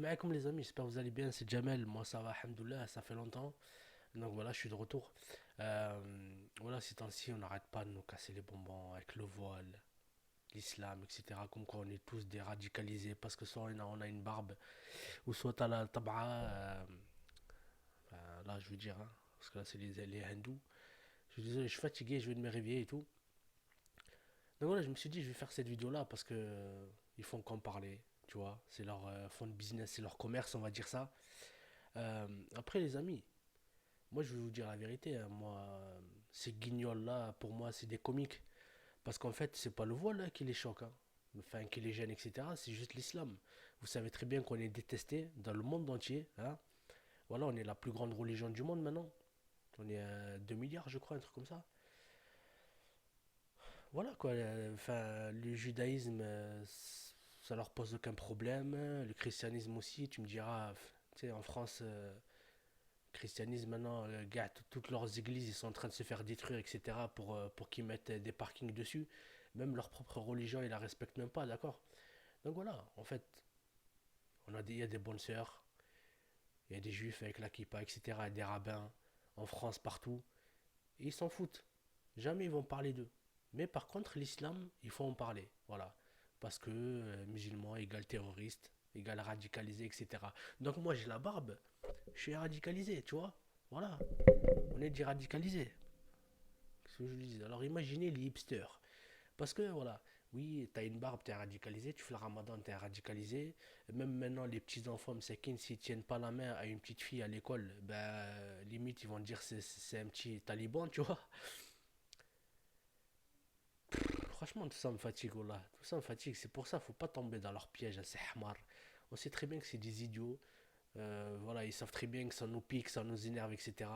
C'est comme les amis, j'espère que vous allez bien, c'est Jamel, moi ça va, alhamdoulilah, ça fait longtemps, donc voilà, je suis de retour. Voilà, ces temps-ci, on n'arrête pas de nous casser les bonbons avec le voile, l'islam, etc. Comme quoi on est tous déradicalisés, parce que soit on a une barbe, ou soit t'as la tab'a, là je veux dire, hein, parce que là c'est les hindous. Je suis désolé, je suis fatigué, je vais de me réveiller et tout. Donc voilà, je me suis dit, je vais faire cette vidéo-là, parce que ils font qu'en parler, tu vois, c'est leur fond de business, c'est leur commerce, on va dire ça. Euh, Après les amis, moi, je vais vous dire la vérité, hein. Moi, ces guignols-là, pour moi, c'est des comiques. Parce qu'en fait, c'est pas le voile là, qui les choque, hein. Enfin, qui les gêne, etc. C'est juste l'islam. Vous savez très bien qu'on est détesté dans le monde entier, hein. Voilà, on est la plus grande religion du monde maintenant. On est à 2 milliards, je crois, un truc comme ça. Voilà, quoi. Enfin, le judaïsme, ça leur pose aucun problème. Le christianisme aussi, tu me diras, tu sais, en France, christianisme maintenant, gars, toutes leurs églises, ils sont en train de se faire détruire, etc. pour qu'ils mettent des parkings dessus. Même leur propre religion, ils la respectent même pas, d'accord. Donc voilà, en fait, il y a des bonnes sœurs, il y a des juifs avec la kippa, etc. Et des rabbins en France, partout. Et ils s'en foutent. Jamais ils vont parler d'eux. Mais par contre, l'islam, il faut en parler. Voilà. Parce que musulman égale terroriste, égale radicalisé, etc. Donc moi, j'ai la barbe, je suis radicalisé, tu vois. Voilà. On est dit radicalisé. Ce que je dis. Alors imaginez les hipsters. Parce que voilà, oui, t'as une barbe, t'es radicalisé, tu fais le ramadan, t'es radicalisé. Même maintenant, les petits enfants, s'ils tiennent pas la main à une petite fille à l'école, ben limite ils vont dire c'est un petit taliban, tu vois. Franchement, tout ça me fatigue, là. Tout ça me fatigue. C'est pour ça, faut pas tomber dans leur piège à ces hamars. On sait très bien que c'est des idiots. Voilà, ils savent très bien que ça nous pique, ça nous énerve, etc.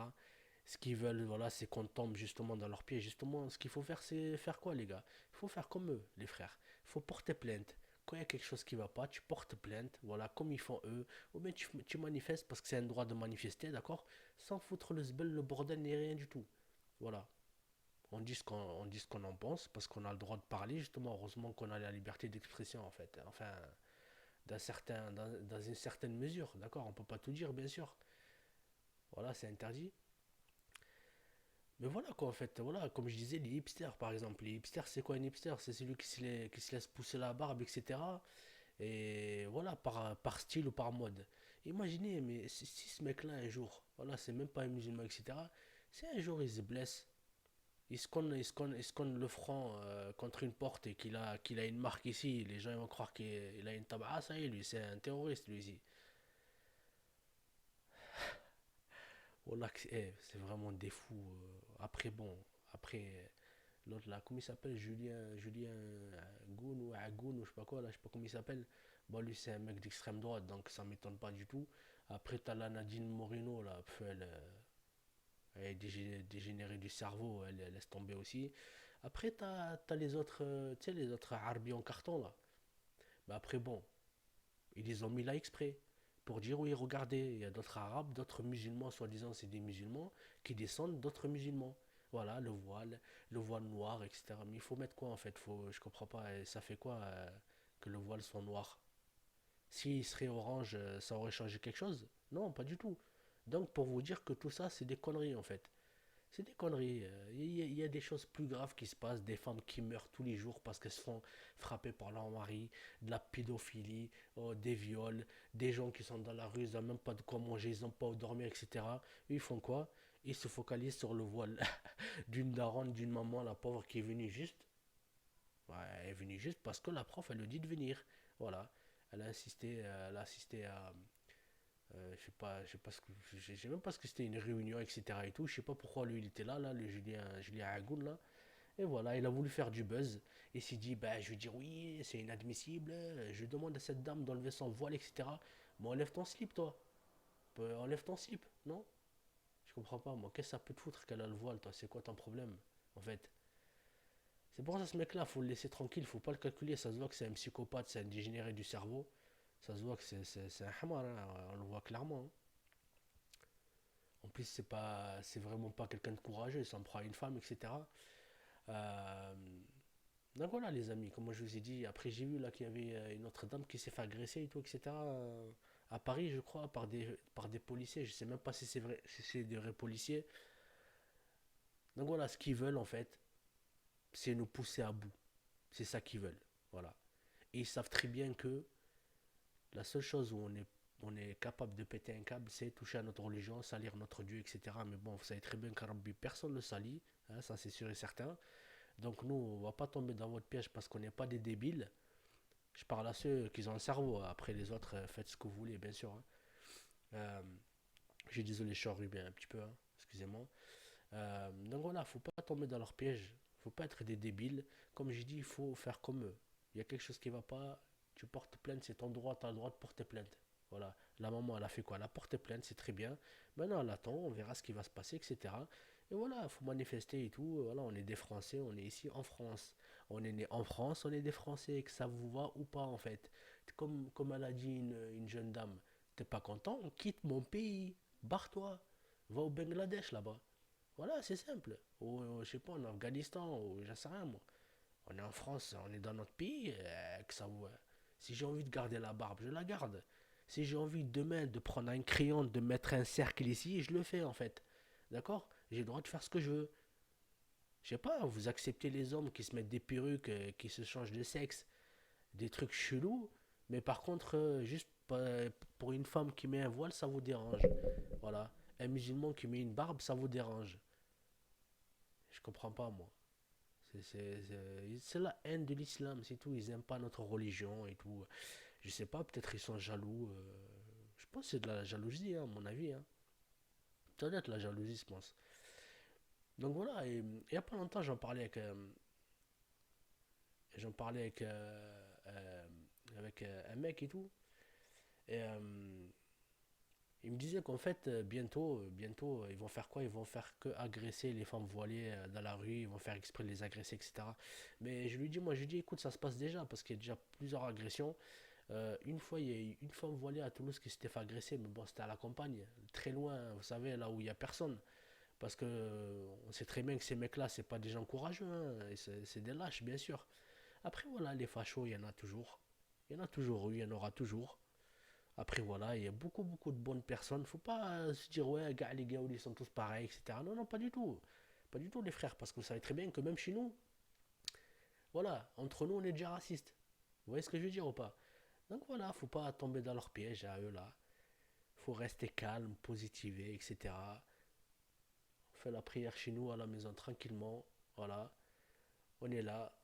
Ce qu'ils veulent, voilà, c'est qu'on tombe justement dans leur pied. Justement, ce qu'il faut faire, c'est faire quoi, les gars? Il faut faire comme eux, les frères. Il faut porter plainte. Quand il y a quelque chose qui va pas, tu portes plainte, voilà, comme ils font eux. Ou bien tu manifestes parce que c'est un droit de manifester, d'accord? Sans foutre le zbel, le bordel, ni rien du tout. Voilà. On dit ce qu'on en pense parce qu'on a le droit de parler, justement. Heureusement qu'on a la liberté d'expression, en fait. Enfin, dans une certaine mesure, d'accord? On peut pas tout dire, bien sûr. Voilà, c'est interdit. Mais voilà quoi en fait, voilà, comme je disais, les hipsters par exemple. Les hipsters, c'est quoi un hipster? C'est celui qui se laisse pousser la barbe, etc. Et voilà, par style ou par mode. Imaginez, mais si ce mec-là un jour, voilà, c'est même pas un musulman, etc. Si un jour il se blesse, il se conne le front contre une porte et qu'il a une marque ici, les gens ils vont croire qu'il a une tabac, ça y est, lui, c'est un terroriste, lui, ici. Voilà, c'est vraiment des fous. Après, bon, après, l'autre là, comment il s'appelle? Julien Goun ou Agoun ou je sais pas quoi, là, je sais pas comment il s'appelle. Bon, lui, c'est un mec d'extrême droite, donc ça m'étonne pas du tout. Après, t'as la Nadine Moreno, là, elle est dégénérée du cerveau, elle laisse tomber aussi. Après, t'as les autres, tu sais, les autres Arbi en carton, là. Mais après, bon, ils les ont mis là exprès. Pour dire, oui, regardez, il y a d'autres arabes, d'autres musulmans, soi-disant c'est des musulmans, qui descendent d'autres musulmans. Voilà, le voile noir, etc. Mais il faut mettre quoi en fait? Je comprends pas. Et ça fait quoi que le voile soit noir? S'il serait orange, ça aurait changé quelque chose? Non, pas du tout. Donc pour vous dire que tout ça, c'est des conneries en fait. C'est des conneries. Il y a des choses plus graves qui se passent, des femmes qui meurent tous les jours parce qu'elles se font frapper par leur mari, de la pédophilie, des viols, des gens qui sont dans la rue, ils n'ont même pas de quoi manger, ils n'ont pas où dormir, etc. Ils font quoi? Ils se focalisent sur le voile d'une daronne, d'une maman, la pauvre qui est venue juste. Ouais, elle est venue juste parce que la prof, elle lui dit de venir. Voilà. Elle a assisté à, je sais pas ce que, je sais même pas ce que c'était une réunion, etc. et tout. Je sais pas pourquoi lui il était là, le Julien Agoun là. Et voilà, il a voulu faire du buzz. Il s'est dit, bah, je vais dire oui, c'est inadmissible. Je demande à cette dame d'enlever son voile, etc. Mais enlève ton slip, toi. Enlève ton slip, non? Je comprends pas, moi. Qu'est-ce que ça peut te foutre qu'elle a le voile, toi? C'est quoi ton problème, en fait? C'est pour ça, ce mec-là, faut le laisser tranquille, faut pas le calculer. Ça se voit que c'est un psychopathe, c'est un dégénéré du cerveau. Ça se voit que c'est un hamar, hein, on le voit clairement, hein. En plus, c'est vraiment pas quelqu'un de courageux, il s'en prend à une femme, etc. Euh, donc voilà, les amis, comme moi je vous ai dit, après j'ai vu là qu'il y avait une autre dame qui s'est fait agresser et tout, etc. À Paris, je crois, par des policiers. Je sais même pas si c'est vrai, si c'est des vrais policiers. Donc voilà, ce qu'ils veulent en fait, c'est nous pousser à bout. C'est ça qu'ils veulent. Voilà. Et ils savent très bien que la seule chose où on est capable de péter un câble, c'est toucher à notre religion, salir notre Dieu, etc. Mais bon, vous savez très bien qu'Arabie, personne ne le salit, hein, ça c'est sûr et certain. Donc nous, on va pas tomber dans votre piège parce qu'on n'est pas des débiles. Je parle à ceux qui ont un cerveau. Après les autres, faites ce que vous voulez, bien sûr, hein. Euh, j'ai désolé, je suis enrhumé un petit peu, hein, excusez-moi. Donc voilà, faut pas tomber dans leur piège. Faut pas être des débiles. Comme j'ai dit, il faut faire comme eux. Il y a quelque chose qui va pas, tu portes plainte, c'est ton droit, tu as le droit de porter plainte. Voilà. La maman, elle a fait quoi? Elle a porté plainte, c'est très bien. Maintenant, elle attend, on verra ce qui va se passer, etc. Et voilà, il faut manifester et tout. Voilà, on est des Français, on est ici en France. On est né en France, on est des Français, que ça vous va ou pas en fait. Comme elle a dit une jeune dame, t'es pas content, on quitte mon pays, barre-toi, va au Bangladesh là-bas. Voilà, c'est simple. Ou, je sais pas, en Afghanistan, ou j'en sais rien, moi. On est en France, on est dans notre pays, que ça vous... Si j'ai envie de garder la barbe, je la garde. Si j'ai envie demain de prendre un crayon, de mettre un cercle ici, je le fais en fait. D'accord? J'ai le droit de faire ce que je veux. Je sais pas, vous acceptez les hommes qui se mettent des perruques, qui se changent de sexe, des trucs chelous, mais par contre, juste pour une femme qui met un voile, ça vous dérange. Voilà. Un musulman qui met une barbe, ça vous dérange. Je comprends pas, moi. C'est la haine de l'islam, c'est tout. Ils aiment pas notre religion et tout. Je sais pas, peut-être ils sont jaloux. Je pense que c'est de la jalousie, hein, à mon avis, hein. Ça doit être la jalousie, je pense. Donc voilà, et il y a pas longtemps, j'en parlais avec un mec et tout. Et il me disait qu'en fait, bientôt, ils vont faire quoi? Ils vont faire que agresser les femmes voilées dans la rue, ils vont faire exprès de les agresser, etc. Mais je lui dis, écoute, ça se passe déjà, parce qu'il y a déjà plusieurs agressions. Une fois, il y a eu une femme voilée à Toulouse qui s'était fait agresser, mais bon, c'était à la campagne, très loin, vous savez, là où il n'y a personne. Parce que on sait très bien que ces mecs-là, c'est pas des gens courageux, hein, et c'est des lâches, bien sûr. Après, voilà, les fachos, il y en a toujours. Il y en a toujours eu, il y en aura toujours. Après, voilà, il y a beaucoup de bonnes personnes. Faut pas se dire, ouais, gars, les gars, ils sont tous pareils, etc. Non, non, pas du tout. Pas du tout, les frères, parce que vous savez très bien que même chez nous, voilà, entre nous, on est déjà racistes. Vous voyez ce que je veux dire ou pas? Donc voilà, faut pas tomber dans leur piège à eux là. Faut rester calme, positiver, etc. On fait la prière chez nous à la maison tranquillement. Voilà, on est là,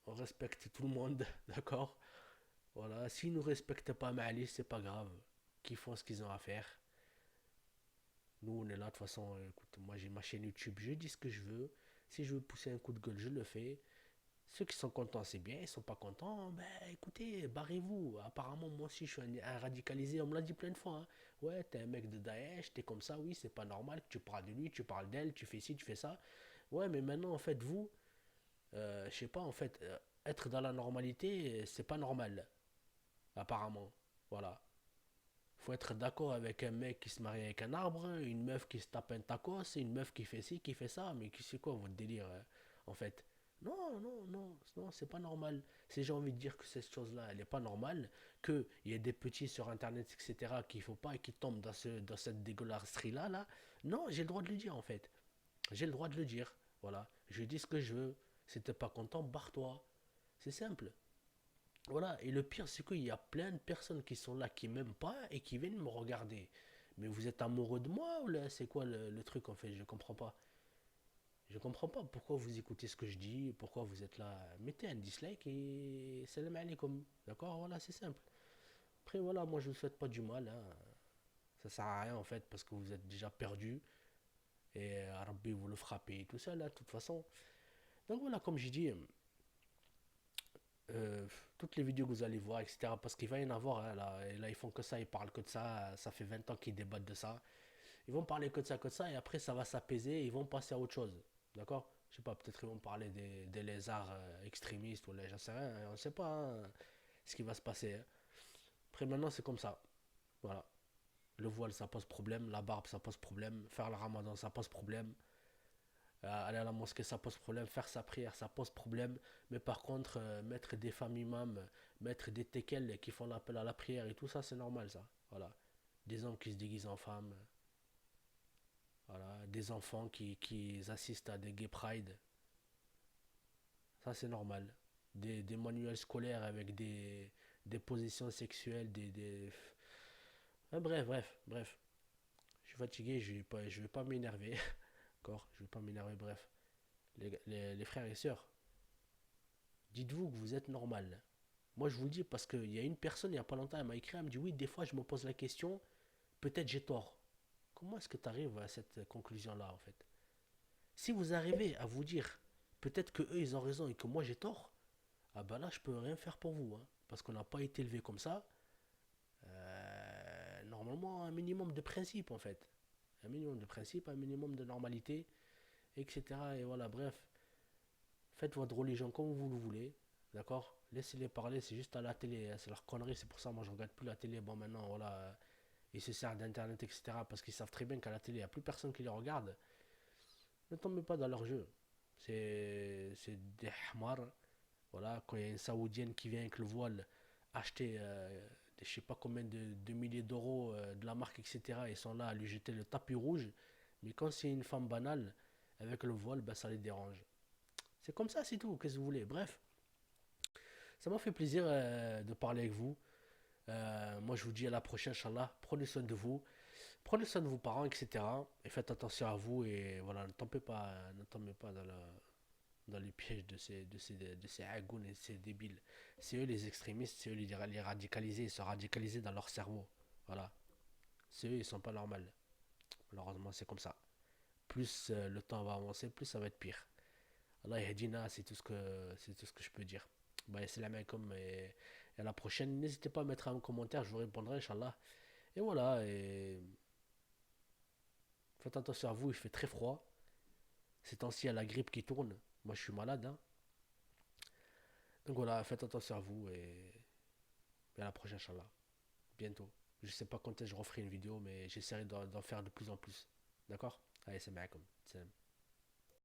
on respecte tout le monde, d'accord? Voilà, s'ils nous respectent pas, Mali, c'est pas grave. Qu'ils font ce qu'ils ont à faire. Nous, on est là, de toute façon, écoute, moi j'ai ma chaîne YouTube, je dis ce que je veux. Si je veux pousser un coup de gueule, je le fais. Ceux qui sont contents, c'est bien. Ils sont pas contents, ben écoutez, barrez-vous. Apparemment, moi aussi, je suis un radicalisé. On me l'a dit plein de fois, hein. Ouais, t'es un mec de Daesh, t'es comme ça, oui, c'est pas normal que tu parles de lui, tu parles d'elle, tu fais ci, tu fais ça. Ouais, mais maintenant, en fait, vous, je sais pas, en fait, être dans la normalité, c'est pas normal, apparemment. Voilà. Faut être d'accord avec un mec qui se marie avec un arbre, une meuf qui se tape un tacos, une meuf qui fait ci, qui fait ça. Mais c'est quoi votre délire, en fait? Non, non, non, non, c'est pas normal. Si j'ai envie de dire que cette chose-là, elle est pas normale, qu'il y a des petits sur Internet, etc., qu'il faut pas qu'ils tombent dans cette dégueulasserie-là, là, non, j'ai le droit de le dire, en fait. J'ai le droit de le dire. Voilà. Je dis ce que je veux. Si t'es pas content, barre-toi. C'est simple. Voilà, et le pire, c'est qu'il y a plein de personnes qui sont là, qui m'aiment pas et qui viennent me regarder. Mais vous êtes amoureux de moi ou là, c'est quoi le truc en fait? Je comprends pas. Je comprends pas pourquoi vous écoutez ce que je dis, pourquoi vous êtes là. Mettez un dislike et salam alaikum. D'accord? Voilà, c'est simple. Après, voilà, moi je vous souhaite pas du mal, hein. Ça sert à rien en fait parce que vous êtes déjà perdu et Rabbi vous le frappez et tout ça là, de toute façon. Donc voilà, comme j'ai dit, euh, toutes les vidéos que vous allez voir, etc. Parce qu'il va y en avoir, hein, là, et là, ils font que ça, ils parlent que de ça. Ça fait 20 ans qu'ils débattent de ça. Ils vont parler que de ça, et après, ça va s'apaiser, et ils vont passer à autre chose. D'accord? Je sais pas, peut-être ils vont parler des lézards extrémistes, ou les, j'en sais rien, hein, on ne sait pas, hein, ce qui va se passer, hein. Après, maintenant, c'est comme ça. Voilà. Le voile, ça pose problème. La barbe, ça pose problème. Faire le ramadan, ça pose problème. Aller à la mosquée, ça pose problème. Faire sa prière, ça pose problème. Mais par contre, mettre des femmes imams, mettre des tekkels qui font l'appel à la prière et tout ça, c'est normal, ça. Voilà. Des hommes qui se déguisent en femmes. Voilà. Des enfants qui assistent à des gay pride. Ça, c'est normal. Des manuels scolaires avec des positions sexuelles, bref. Je suis fatigué, je vais pas m'énerver. D'accord. Je vais pas m'énerver, bref. Les frères et sœurs, dites-vous que vous êtes normal. Moi, je vous le dis parce qu'il y a une personne, il n'y a pas longtemps, elle m'a écrit, elle me dit oui, des fois, je me pose la question, peut-être j'ai tort. Comment est-ce que tu arrives à cette conclusion-là, en fait? Si vous arrivez à vous dire, peut-être que eux, ils ont raison et que moi, j'ai tort, ah ben là, je peux rien faire pour vous, hein, parce qu'on n'a pas été élevé comme ça. Normalement, un minimum de principe, en fait. Un minimum de principe, un minimum de normalité, etc. Et voilà, bref. Faites votre religion comme vous le voulez, d'accord? Laissez-les parler, c'est juste à la télé, hein, c'est leur connerie, c'est pour ça moi je regarde plus la télé. Bon, maintenant, voilà, ils se servent d'internet, etc. Parce qu'ils savent très bien qu'à la télé, il n'y a plus personne qui les regarde. Ne tombez pas dans leur jeu. C'est des hamars. Voilà, quand il y a une saoudienne qui vient avec le voile acheter je sais pas combien de milliers d'euros de la marque, etc. Ils sont là à lui jeter le tapis rouge. Mais quand c'est une femme banale avec le voile, ben, ça les dérange. C'est comme ça, c'est tout. Qu'est-ce que vous voulez? Bref, ça m'a fait plaisir de parler avec vous. Moi, je vous dis à la prochaine, Inch'Allah. Prenez soin de vous. Prenez soin de vos parents, etc. Et faites attention à vous. Et voilà, ne tombez pas dans les pièges de ces agounes et de ces débiles. C'est eux les extrémistes, c'est eux les radicalisés. Ils sont radicalisés dans leur cerveau. Voilà. C'est eux, ils sont pas normaux. Malheureusement, c'est comme ça. Plus le temps va avancer, plus ça va être pire. Allah yahdina, c'est tout ce que je peux dire. Bah, salam alaikum et à la prochaine. N'hésitez pas à mettre un commentaire, je vous répondrai, Inch'Allah. Et voilà, et faites attention à vous, il fait très froid. Ces temps-ci, il y a la grippe qui tourne. Moi, je suis malade, hein. Donc voilà, faites attention à vous et à la prochaine, Inch'Allah. Bientôt. Je sais pas quand est-ce que je referai une vidéo, mais j'essaierai d'en faire de plus en plus. D'accord? Allez, salam alaikum. Salam.